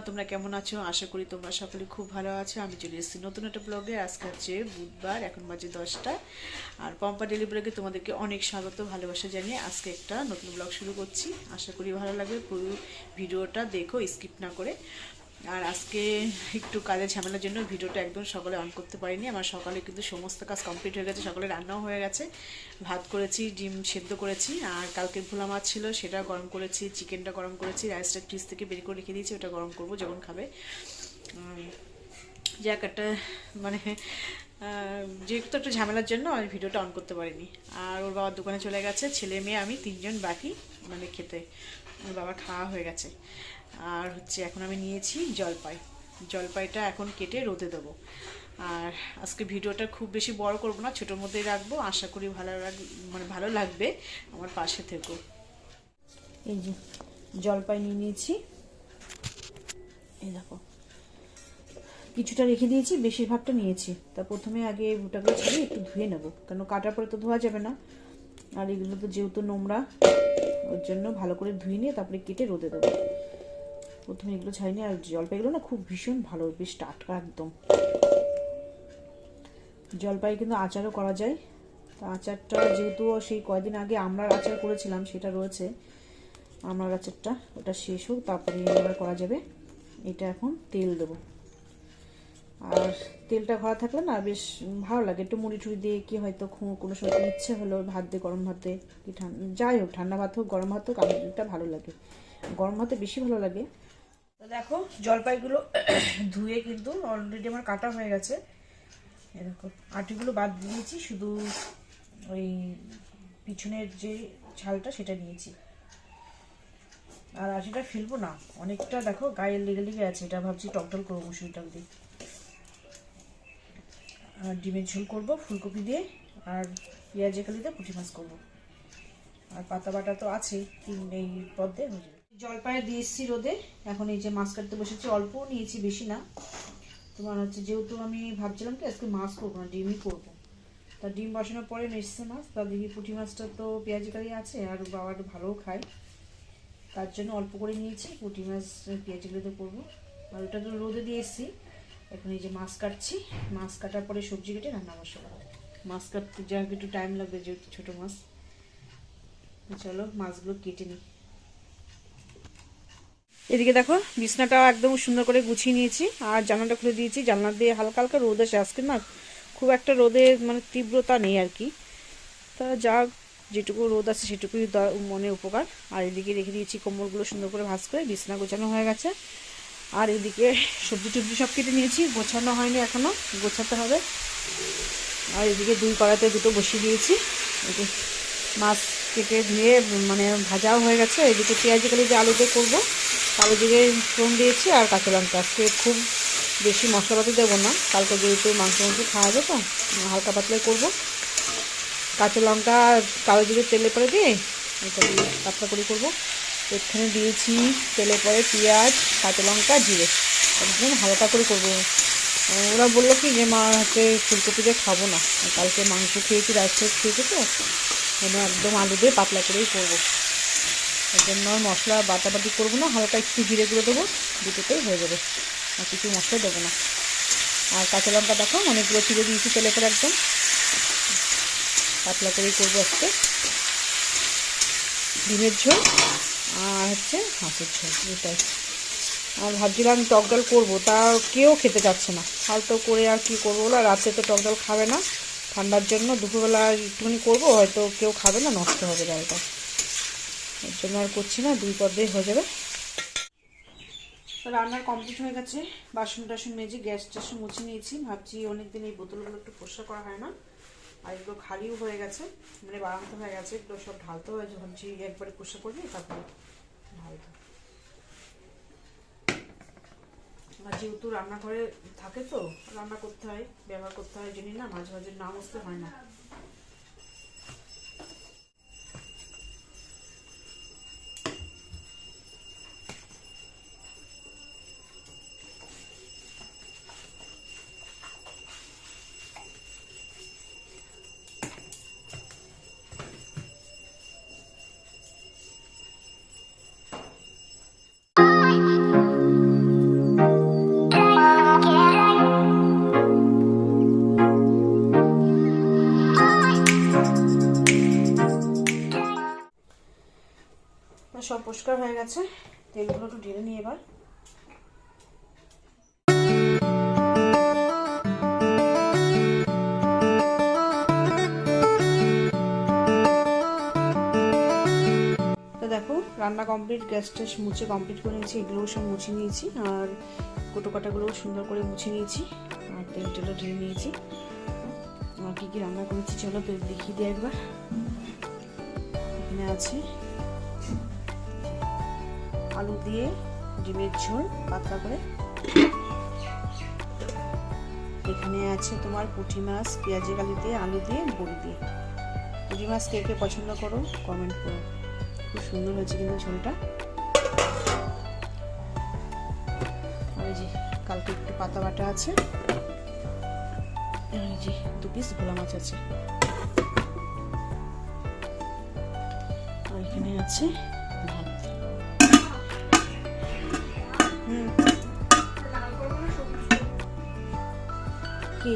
তোমরা কেমন আছো? আশা করি তোমরা সকলে খুব ভালো আছো। আমি চলে এসেছি নতুন একটা ব্লগে। আজকে হচ্ছে বুধবার, এখন বাজে 10টা। আর পম্পা ডেলি ব্লগে তোমাদেরকে অনেক স্বাগত, ভালোবাসা জানিয়ে আজকে একটা নতুন ব্লগ শুরু করছি। আশা করি ভালো লাগবে, পুরো ভিডিওটা দেখো, স্কিপ না করে। আর আজকে একটু কাজের ঝামেলার জন্য ভিডিওটা একদম সকালে অন করতে পারিনি। আমার সকালে কিন্তু সমস্ত কাজ কমপ্লিট হয়ে গেছে, সকালে রান্নাও হয়ে গেছে। ভাত করেছি, ডিম সেদ্ধ করেছি, আর কালকের ভোলা মাছ ছিল সেটা গরম করেছি, চিকেনটা গরম করেছি, রাইসটা ফ্রিজ থেকে বের করে রেখে দিয়েছি, ওটা গরম করবো যখন খাবে। যাক একটা মানে যেহেতু একটা ঝামেলার জন্য আমি ভিডিওটা অন করতে পারিনি। আর ওর বাবার দোকানে চলে গেছে, ছেলে মেয়ে আমি তিনজন বাকি মানে খেতে। ওর বাবার খাওয়া হয়ে গেছে। আর হচ্ছে এখন আমি নিয়েছি জলপাই। জলপাইটা এখন কেটে রোদে দেবো। আর আজকে ভিডিওটা খুব বেশি বড় করব না, ছোটোর মধ্যেই রাখবো। আশা করি ভালো লাগবে, আমার পাশে থেকো। এই যে জলপাই নিয়ে নিয়েছি, এই দেখো কিছুটা রেখে দিয়েছি, বেশিরভাগটা নিয়েছি। তা প্রথমে আগে ভুটাগুলো ছাড়িয়ে একটু ধুয়ে নেবো, কেন কাটার পরে তো ধোয়া যাবে না। আর এগুলো তো যেহেতু নোংরা, ওর জন্য ভালো করে ধুয়ে নিয়ে তারপরে কেটে রোদে দেবো। প্রথমে এগুলো ছাড়িয়ে নিয়ে, আর জলপাইগুলো না খুব ভীষণ ভালো, বেশ টাটকা একদম। জলপাই কিন্তু আচারও করা যায়। তা আচারটা যেহেতু সেই কয়দিন আগে আমড়ার আচার করেছিলাম, সেটা রয়েছে। আমড়ার আচারটা ওটা শেষ হোক, তারপরে এবার করা যাবে। এটা এখন তেল দেবো। আর তেলটা ঘরা থাকলে না বেশ ভালো লাগে, একটু মুড়ি টুড়ি দিয়ে কি হয়তো কোনো সময় ইচ্ছে হলো ভাত দিয়ে, গরম ভাতে কি ঠান্ডা, যাই হোক ঠান্ডা ভাত হোক গরম ভাত হোক, আমড়াটা ভালো লাগে, গরম ভাতে বেশি ভালো লাগে। তো দেখো জলপাইগুলো ধুয়ে কিন্তু অলরেডি আমার কাটা হয়ে গেছে। এরকম আটিগুলো বাদ দিয়েছি, শুধু ওই পিছনের যে ছালটা সেটা নিয়েছি। আর আটিটা ফেলবো না, অনেকটা দেখো গায়ে লেগে লেগে আছে, এটা ভাবছি টকটল করবো মুসুরি ডাল দিয়ে। আর ডিমের ঝোল করবো ফুলকপি দিয়ে, আর পেঁয়াজে কালি দিয়ে পুঁটি মাছ করবো। আর পাতা বাটা তো আছেই, এই পদ্মে হয়ে যাবে। জলপাই দিয়ে এসেছি রোদে, এখন এই যে মাছ কাটতে বসেছি, অল্প নিয়েছি বেশি না। তোমার হচ্ছে যেহেতু আমি ভাবছিলাম কি আজকে মাছ করবো না, ডিমই করবো। তা ডিম বসানোর পরে এসছে মাছ, তা দেখি পুঁটি মাছটা তো পেঁয়াজি কালি আছে, আর বাবা একটু ভালোও খায়, তার জন্য অল্প করে নিয়েছি। পুঁটি মাছ পেঁয়াজি কালিতে করবো। আর ওটা তো রোদে দিয়ে এসেছি। এখন এই যে মাছ কাটছি, মাছ কাটার পরে সবজি কেটে রান্না বসাবো। মাছ কাটতে যা একটু টাইম লাগবে যেহেতু ছোটো মাছ। চলো মাছগুলো কেটে নিই। এদিকে দেখো বিছনাটা একদম সুন্দর করে গুছিয়ে নিয়েছি, আর জানলাটা খুলে দিয়েছি। জানলা দিয়ে হালকা হালকা রোদ আসে, আজকে না খুব একটা রোদের মানে তীব্রতা নেই আর কি। তা যা যেটুকু রোদ আছে সেটুকুই মনে উপকার। আর এদিকে রেখে দিয়েছি কম্বলগুলো সুন্দর করে ভাঁজ করে, বিছনা গোছানো হয়ে গেছে। আর এদিকে সবজি টবজি সব কেটে নিয়েছি, গোছানো হয়নি এখনও, গোছাতে হবে। আর এদিকে দুই কড়াইতে দুটো বসিয়ে দিয়েছি। এদিকে মাছ কেটে ধুয়ে মানে ভাজাও হয়ে গেছে। এদিকে পেঁয়াজি কালি দিয়ে আলু দিয়ে করবো, কালো জিরে ফোড়ন দিয়েছি, আর কাঁচা লঙ্কা। আজকে খুব বেশি মশলাপাতি দেবো না, কালকে যেহেতু মাংস খাওয়া যাবে তো হালকা পাতলাই করবো। কাঁচা লঙ্কা কালো জিরে তেলে পরে দিয়ে এটা দিয়ে পাতলা করে করবো। এখানে দিয়েছি তেলে পরে পেঁয়াজ, কাঁচা লঙ্কা, জিরে, একদম হালকা করে করবো। ওরা বললো কি যে মা হচ্ছে ফুলকপি দিয়ে খাবো না, কালকে মাংস খেয়েছি, রাইস খেয়েছি, তো একদম আলু দিয়ে পাতলা করেই করবো। এর জন্য মশলা বাটাবাটি করবো না, হালকা একটু জিরে গুঁড়ো দেবো, দুটোতেই হয়ে যাবে, আর কিছু মশলা দেবো না। আর কাঁচা লঙ্কা দেখো অনেকগুলো চিড়ে দিয়েছি তেলে করে, একদম পাতলা করেই করবো আজকে। ডিমের ঝোল আর হচ্ছে হাঁসের ঝোল, এটাই। আর ভাবছিলাম টক ডাল করবো, তা কেউ খেতে চাচ্ছে না, ফালতু করে আর কি করবো। বলো রাতে তো টক ডাল খাবে না ঠান্ডার জন্য, দুপুরবেলা একটুখানি করবো, হয়তো কেউ খাবে না, নষ্ট হবে ডালটা, এর জন্য আর করছি না, দুই পর্যায়ে হয়ে যাবে। রান্নার কমপ্লিট হয়ে গেছে, বাসন টাসন মেজে গ্যাস ট্যাস মুছে নিয়েছি। ভাবছি অনেকদিন এই বোতলগুলো একটু পরিষ্কার করা হয় না, আর এগুলো খালিও হয়ে গেছে, মানে বাড়াতে হয়ে গেছে, এগুলো সব ঢালতে হয়েছে। ভাবছি একবারে পরিষ্কার করে নিই, তারপরে ঢালতে। আর যেহেতু রান্নাঘরে থাকে তো রান্না করতে হয়, ব্যবহার করতে হয়, জানি না মাঝে মাঝে না মুছতে হয় না। সব পরিষ্কার হয়ে গেছে, তেলগুলো একটু ঢেলে নিই এবার। দেখো রান্না কমপ্লিট, গ্যাস ট্যাস মুছে কমপ্লিট করে নিয়েছি, এগুলো সব মুছে নিয়েছি আর কোটো কাটাগুলোও সুন্দর করে মুছে নিয়েছি আর তেল টেলও ঢেলে নিয়েছি। আর কী কী রান্না করেছি চলো তো দেখিয়ে দিই একবার। এখানে আছে আলু দিয়ে ডিমের ঝোল পাতলা করে, এখানে আছে তোমার পুঁটি মাছ পেঁয়াজি কালি দিয়ে আলু দিয়ে বড়ি দিয়ে। পুঁটি মাছ কে কে পছন্দ করো কমেন্ট করো, খুব সুন্দর হয়েছে কিন্তু ঝোলটা। আর এই যে কালকে একটু পাতা বাটা আছে, এই যে 2 পিস ভোলা মাছ আছে, আর এখানে আছে ভাত। কি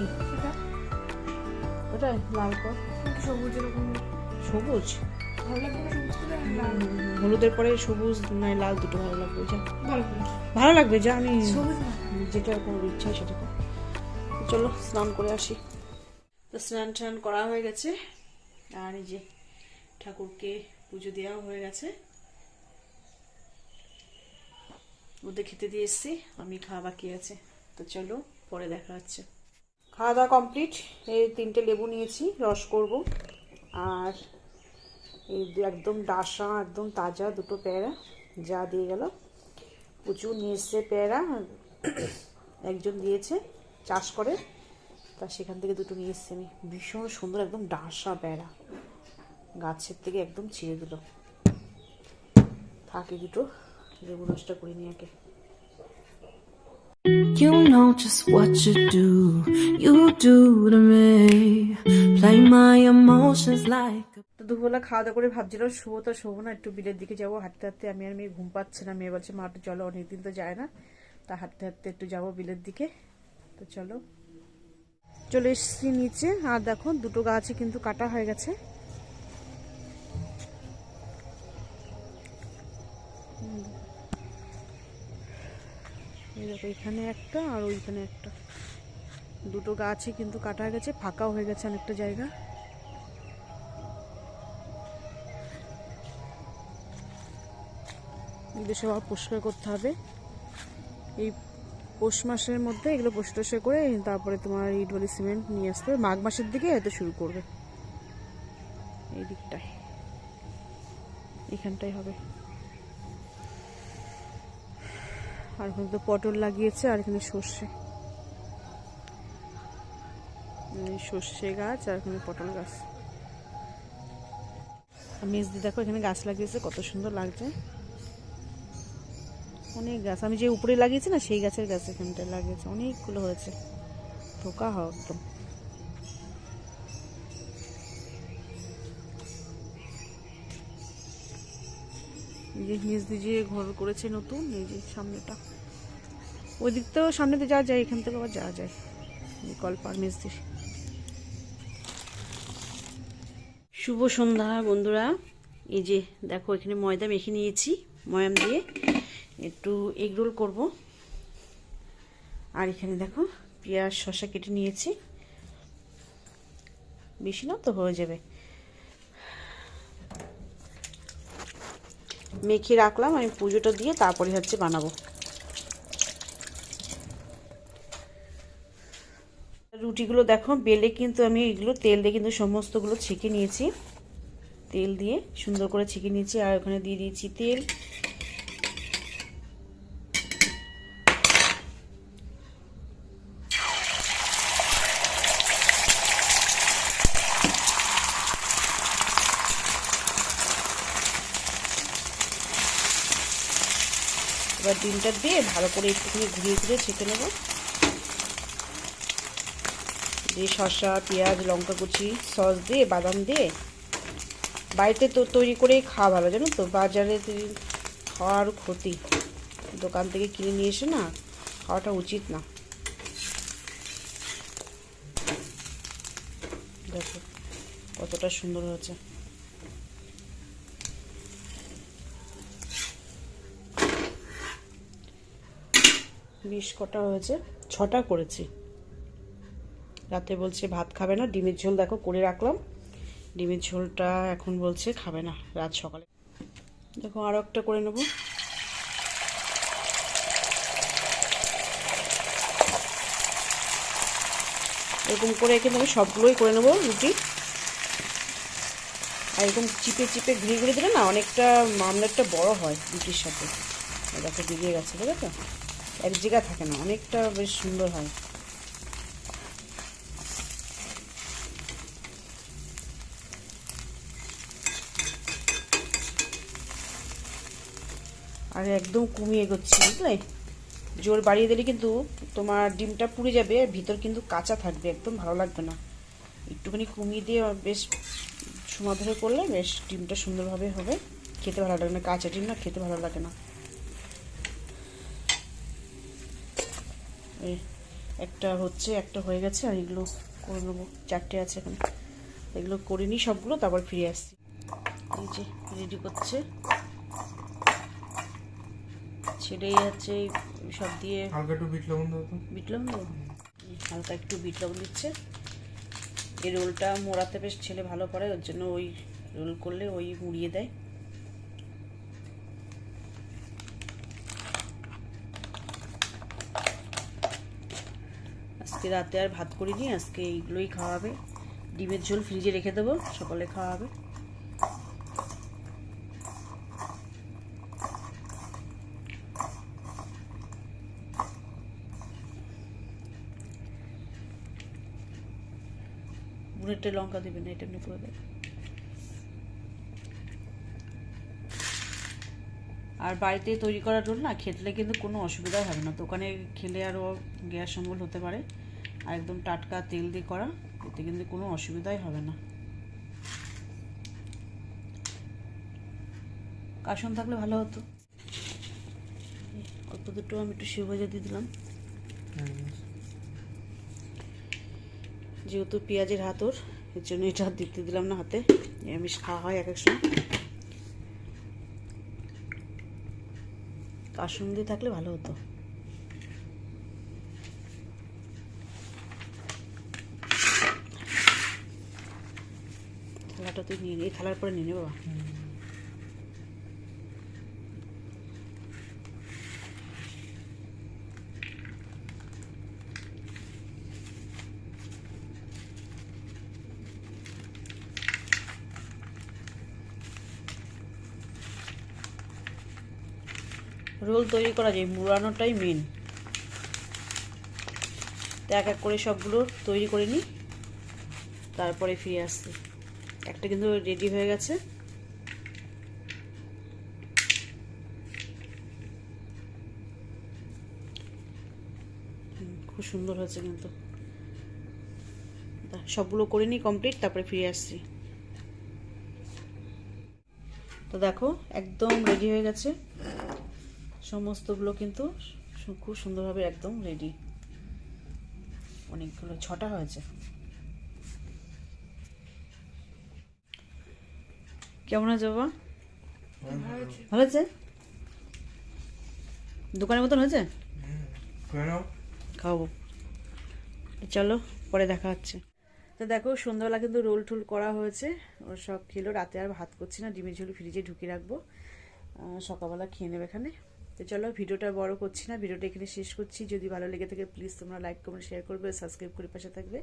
ওটা লাল কর, সবুজ এরকম সবুজ ভালো লাগবে না, সবুজ করে লাল হলুদের পরে সবুজ নয় লাল দুটো ভালো লাগবে, যা ভালো ভালো লাগবে যা, আমি সবুজ না যেটা করবো ইচ্ছা সেটা করো। চলো স্নান করে আসি। তো স্নান টান করা হয়ে গেছে আর এই যে ঠাকুরকে পুজো দেওয়া হয়ে গেছে, ওদের খেতে দিয়ে এসছি, আমি খাওয়া বাকি আছে। তো চলো পরে দেখা হচ্ছে। খাওয়া দাওয়া কমপ্লিট, এই 3টে লেবু নিয়েছি রস করব, আর এই একদম ডাসা একদম তাজা 2টো পেয়ারা যা দিয়ে গেল, প্রচুর নিয়ে এসছে পেয়ারা, একজন দিয়েছে চাষ করে, তা সেখান থেকে 2টো নিয়ে এসছি আমি, ভীষণ সুন্দর একদম ডাসা পেয়ারা, গাছের থেকে একদম ছিঁড়ে দিল। থাকে 2টো লেবু রসটা করে নিয়ে আগে। You know just what you do to me, play my emotions like তো দুপুরবেলা খাওয়া দাওয়া করে ভাবছিলাম শোবো তো শোবো না, একটু বিলের দিকে যাবো হাঁটতে হাঁটতে, আমি আর মেয়ে ঘুম পাচ্ছে না, মেয়ে বলছে মা একটু চলো, অনেকদিন তো যায় না, তা হাঁটতে হাঁটতে একটু যাবো বিলের দিকে। তো চলো চলে এসছি নিচে, আর দেখো 2টো গাছই কিন্তু কাটা হয়ে গেছে। এই দেখো এখানে একটা আর ওইখানে একটা, 2টো গাছই কিন্তু কাটা হয়ে গেছে, ফাঁকাও হয়ে গেছে অনেকটা জায়গা। এগুলো সব পরিষ্কার করতে হবে, এই পৌষ মাসের মধ্যে এগুলো পরিষ্কার করে তারপরে তোমার ইট বালি সিমেন্ট নিয়ে আসতে হবে, মাঘ মাসের দিকে হয়তো শুরু করবে, এই দিকটায় এখানটাই হবে। আর ওখানে তো পটল লাগিয়েছে, আর এখানে সর্ষে, সর্ষে গাছ আর এখানে পটল গাছ। মেজদি দেখো এখানে গাছ লাগিয়েছে, কত সুন্দর লাগছে, অনেক গাছ, আমি যে উপরে লাগিয়েছি না সেই গাছের গাছ এখানটায় লাগিয়েছে, অনেকগুলো হয়েছে, ধোকা হয় একদম। এই যে মেজদি যে ঘর করেছে নতুন, এই যে সামনেটা, ওই দিক থেকেও সামনেতে যাওয়া যায়, এখান থেকে আবার যাওয়া যায়, কল্পার মেজদির। শুভ সন্ধ্যা বন্ধুরা, এই যে দেখো এখানে ময়দা মেখে নিয়েছি, ময়াম দিয়ে একটু এগ রোল করবো, আর এখানে দেখো পেঁয়াজ শসা কেটে নিয়েছি, বেশি না তো হয়ে যাবে, মেখে রাখলাম, আমি পুজোটা দিয়ে তারপরে হচ্ছে বানাবো। রুটিগুলো দেখো বেলে কিন্তু আমি এগুলো তেল দিয়ে কিন্তু সমস্তগুলো ছেঁকে নিয়েছি, তেল দিয়ে সুন্দর করে ছেঁকে নিয়েছি, আর ওখানে দিয়ে দিয়েছি তেল, এবার ডিমটা দিয়ে ভালো করে একটুখানি ঘুরিয়ে ঘুরিয়ে ছেঁকে নেব, দিয়ে শসা পেঁয়াজ লঙ্কা কুচি সস দিয়ে বাদাম দিয়ে, বাড়িতে তো তৈরি করেই খাওয়া ভালো, জানো তো, বাজারে খাওয়ার ক্ষতি, দোকান থেকে কিনে নিয়ে এসে না খাওয়াটা উচিত না। দেখো কতটা সুন্দর হয়েছে, 20 কটা হয়েছে, 6টা করেছি। রাতে বলছে ভাত খাবে না, ডিমের ঝোল দেখো করে রাখলাম, ডিমের ঝোলটা এখন বলছে খাবে না রাত সকালে। দেখো আরও একটা করে নেব। এরকম করে কিন্তু আমি সবগুলোই করে নেবো রুটি। আর এরকম চিপে চিপে ঘুরে ঘুরে দিলে না অনেকটা আমলেটটা বড় হয় রুটির সাথে। দেখো বেরিয়ে গেছে, বুঝলে তো, এক জায়গা থাকে না, অনেকটা বেশ সুন্দর হয়। আর একদম কমিয়ে এগোচ্ছি, বুঝলে, জোর বাড়িয়ে দিলে কিন্তু তোমার ডিমটা পুড়ে যাবে আর ভিতর কিন্তু কাঁচা থাকবে, একদম ভালো লাগবে না। একটুখানি কমিয়ে দিয়ে বেশ সময় ধরে করলে বেশ ডিমটা সুন্দরভাবে হবে, খেতে ভালো লাগে না, কাঁচা ডিম না খেতে ভালো লাগে না। এই একটা হচ্ছে, একটা হয়ে গেছে, আর এগুলো করে নেবো, 4টে আছে এখানে, এগুলো করে নিই সবগুলো, তারপর ফিরে আসছি। এই যে রেডি করছে, ছেড়েই যাচ্ছে সব দিয়ে। হালকা একটু বিট লবণ দাও তো। বিট লবণ দেবো, হালকা একটু বিট লবণ দিচ্ছে। এই রোলটা মোড়াতে বেশ ছেলে ভালো করে, ওর জন্য ওই রোল করলে ওই মুড়িয়ে দেয়। আজকে রাতে আর ভাত করিনি, আজকে এইগুলোই খাওয়াবে। ডিমের ঝোল ফ্রিজে রেখে দেবো, সকালে খাওয়াবে। বুনেরটা লঙ্কা দেবে না, এটা এমনি করে দেবে। আর বাড়িতে তৈরি করা রোল না খেতলে কিন্তু কোনো অসুবিধা হবে না, দোকানে খেলে আরও গ্যাস অম্বল হতে পারে। আর একদম টাটকা তেল দিয়ে করা, এতে কিন্তু কোনো অসুবিধাই হবে না। কাসন থাকলে ভালো হতো। অল্প দুটো আমি একটু সেও ভাজা দিয়ে দিলাম, যেহেতু পেঁয়াজের হাত ওর, এর জন্য এটা দিতে দিলাম না হাতে, নিরামিষ খাওয়া হয় এক এক সময়। কাসন দিয়ে থাকলে ভালো হতো। থালাটা তুই নিয়ে নে, এই থালার পরে নিয়ে নে বাবা। রোল তৈরি করা যায়, মুড়ানোটাই মেন। তো এক এক করে সবগুলো তৈরি করে নিই, তারপরে ফিরে আসছি। একটা কিন্তু রেডি হয়ে গেছে। খুব সুন্দর হয়েছে কিন্তু। সবগুলো করে নিই কমপ্লিট, তারপরে ফিরে আসছি। তো দেখো একদম রেডি হয়ে গেছে সমস্তগুলো, কিন্তু খুব সুন্দরভাবে একদম রেডি। অনেকগুলো, 6টা হয়েছে। কেমন হয়েছে বাবা? ভালো হয়েছে? দোকানের মতন হয়েছে? খাবো, চলো পরে দেখা হচ্ছে। তো দেখো সন্ধ্যাবেলা কিন্তু রোল টোল করা হয়েছে, ওর সব খেলো। রাতে আর ভাত করছি না, ডিমের ঝোল ফ্রিজে ঢুকিয়ে রাখবো, সকালবেলা খেয়ে নেবে এখানে। তো চলো ভিডিওটা বড় করছি না, ভিডিওটা এখানে শেষ করছি। যদি ভালো লেগে থাকে প্লিজ তোমরা লাইক কমেন্ট শেয়ার করবে, সাবস্ক্রাইব করে পাশে থাকবে।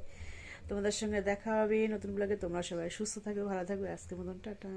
তোমাদের সঙ্গে দেখা হবে নতুন ব্লগে। তোমরা সবাই সুস্থ থাকবে, ভালো থাকবে। আজকের মতন টাটা।